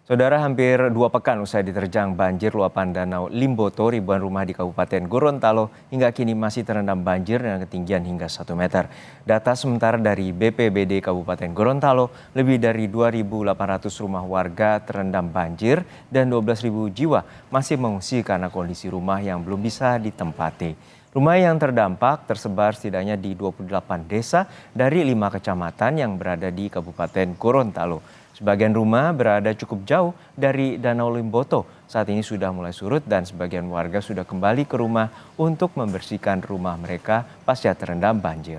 Saudara, hampir 2 pekan usai diterjang banjir luapan Danau Limboto, ribuan rumah di Kabupaten Gorontalo hingga kini masih terendam banjir dengan ketinggian hingga 1 meter. Data sementara dari BPBD Kabupaten Gorontalo, lebih dari 2.800 rumah warga terendam banjir dan 12.000 jiwa masih mengungsi karena kondisi rumah yang belum bisa ditempati. Rumah yang terdampak tersebar setidaknya di 28 desa dari 5 kecamatan yang berada di Kabupaten Gorontalo. Sebagian rumah berada cukup jauh dari Danau Limboto. Saat ini sudah mulai surut dan sebagian warga sudah kembali ke rumah untuk membersihkan rumah mereka pasca terendam banjir.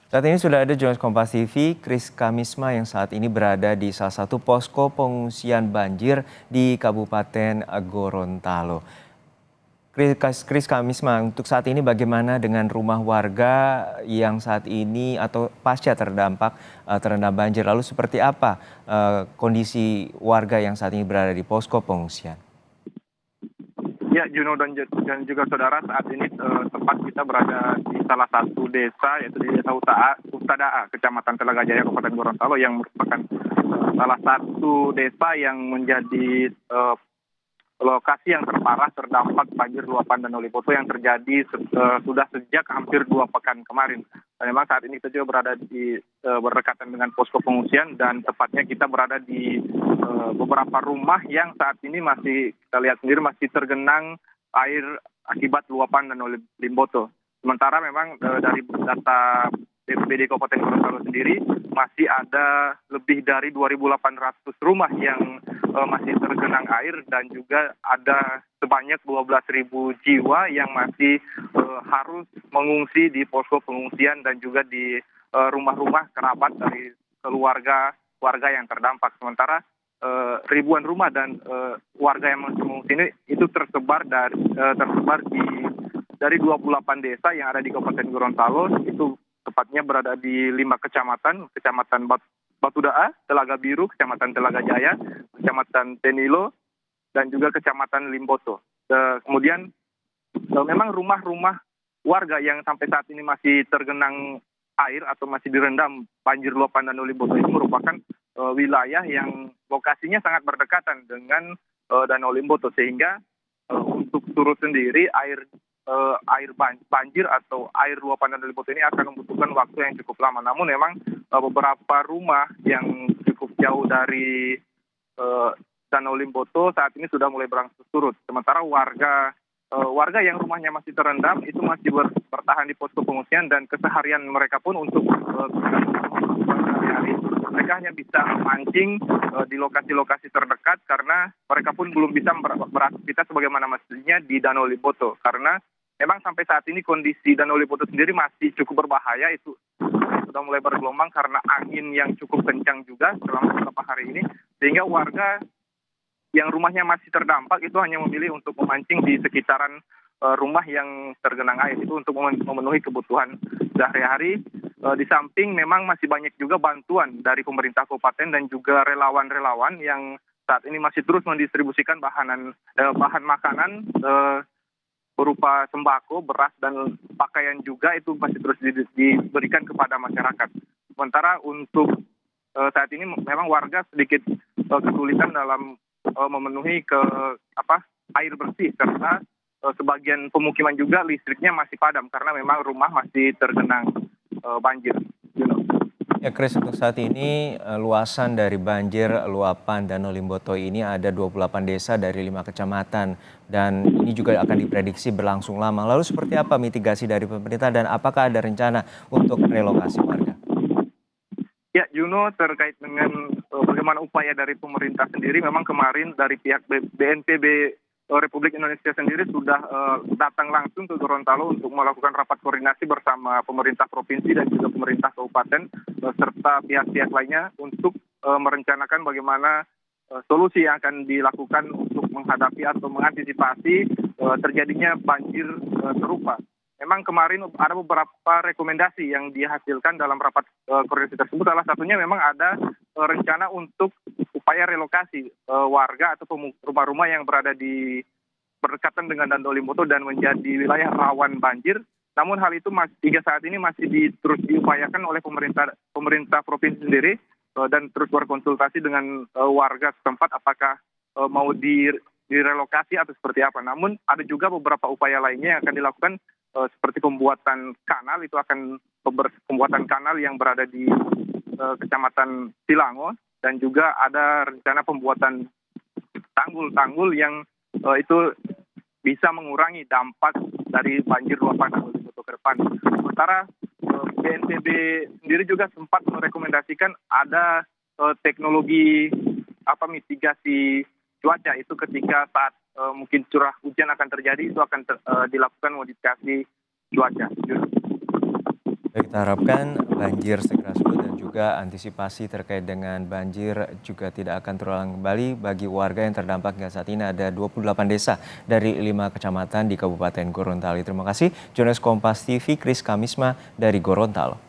Saat ini sudah ada jurnalis Kompas TV, Kris Kamisma yang saat ini berada di salah satu posko pengungsian banjir di Kabupaten Gorontalo. Kris Kamisma, untuk saat ini bagaimana dengan rumah warga yang saat ini atau pasca terendam banjir? Lalu seperti apa kondisi warga yang saat ini berada di posko pengungsian? Ya, Juno dan juga saudara, saat ini tempat kita berada di salah satu desa, yaitu di Desa Utadaa, Kecamatan Telaga Jaya, Kabupaten Gorontalo, yang merupakan salah satu desa yang menjadi lokasi yang terparah terdampak banjir luapan Danau Limboto yang terjadi sudah sejak hampir 2 pekan kemarin. Dan memang saat ini kita juga berada di berdekatan dengan posko pengungsian, dan tepatnya kita berada di beberapa rumah yang saat ini masih kita lihat sendiri masih tergenang air akibat luapan Danau Limboto. Sementara memang dari data BPBD Kabupaten Gorontalo sendiri masih ada lebih dari 2.800 rumah yang masih tergenang air, dan juga ada sebanyak 12.000 jiwa yang masih harus mengungsi di posko pengungsian dan juga di rumah-rumah kerabat dari keluarga yang terdampak. Sementara ribuan rumah dan warga yang masih mengungsi ini itu tersebar dari 28 desa yang ada di Kabupaten Gorontalo, itu tepatnya berada di 5 kecamatan, Kecamatan Batudaa, Telaga Biru, Kecamatan Telaga Jaya, Kecamatan Tenilo, dan juga Kecamatan Limboto. Kemudian memang rumah-rumah warga yang sampai saat ini masih tergenang air atau masih direndam banjir luapan Danau Limboto itu merupakan wilayah yang lokasinya sangat berdekatan dengan Danau Limboto, sehingga untuk surut sendiri air banjir atau air luapan Danau Limboto ini akan membutuhkan waktu yang cukup lama. Namun memang beberapa rumah yang cukup jauh dari Danau Limboto saat ini sudah mulai berangsur surut. Sementara warga yang rumahnya masih terendam itu masih bertahan di posko pengungsian, dan keseharian mereka pun untuk sehari-hari mereka hanya bisa memancing di lokasi-lokasi terdekat, karena mereka pun belum bisa beraktivitas sebagaimana mestinya di Danau Limboto, karena memang sampai saat ini kondisi Danau Limboto sendiri masih cukup berbahaya. Itu sudah mulai bergelombang karena angin yang cukup kencang juga selama beberapa hari ini, sehingga warga yang rumahnya masih terdampak itu hanya memilih untuk memancing di sekitaran rumah yang tergenang air itu untuk memenuhi kebutuhan sehari-hari. Di samping memang masih banyak juga bantuan dari pemerintah kabupaten dan juga relawan-relawan yang saat ini masih terus mendistribusikan bahan makanan berupa sembako, beras, dan pakaian juga itu masih terus diberikan kepada masyarakat. Sementara untuk saat ini memang warga sedikit kesulitan dalam memenuhi air bersih, karena sebagian pemukiman juga listriknya masih padam karena memang rumah masih tergenang banjir. Ya, Kris, untuk saat ini luasan dari banjir luapan Danau Limboto ini ada 28 desa dari 5 kecamatan, dan ini juga akan diprediksi berlangsung lama. Lalu seperti apa mitigasi dari pemerintah dan apakah ada rencana untuk relokasi warga? Ya, Juno, terkait dengan bagaimana upaya dari pemerintah sendiri, memang kemarin dari pihak BNPB Republik Indonesia sendiri sudah datang langsung ke Gorontalo untuk melakukan rapat koordinasi bersama pemerintah provinsi dan juga pemerintah kabupaten serta pihak-pihak lainnya untuk merencanakan bagaimana solusi yang akan dilakukan untuk menghadapi atau mengantisipasi terjadinya banjir serupa. Memang kemarin ada beberapa rekomendasi yang dihasilkan dalam rapat koordinasi tersebut. Salah satunya memang ada rencana untuk upaya relokasi warga atau rumah-rumah yang berada di berdekatan dengan Danau Limboto dan menjadi wilayah rawan banjir. Namun hal itu hingga saat ini masih terus diupayakan oleh pemerintah provinsi sendiri dan terus berkonsultasi dengan warga setempat apakah mau direlokasi atau seperti apa. Namun ada juga beberapa upaya lainnya yang akan dilakukan seperti pembuatan kanal, itu akan pembuatan kanal yang berada di Kecamatan Silango, dan juga ada rencana pembuatan tanggul-tanggul yang itu bisa mengurangi dampak dari banjir luapan Danau Limboto ke depan. Sementara BNPB sendiri juga sempat merekomendasikan ada teknologi mitigasi cuaca, itu ketika saat mungkin curah hujan akan terjadi, itu akan dilakukan modifikasi cuaca. Kita harapkan banjir segera surut dan juga antisipasi terkait dengan banjir juga tidak akan terulang kembali bagi warga yang terdampak hingga saat ini. Ada 28 desa dari 5 kecamatan di Kabupaten Gorontalo. Terima kasih jurnalis Kompas TV Kris Kamisma dari Gorontalo.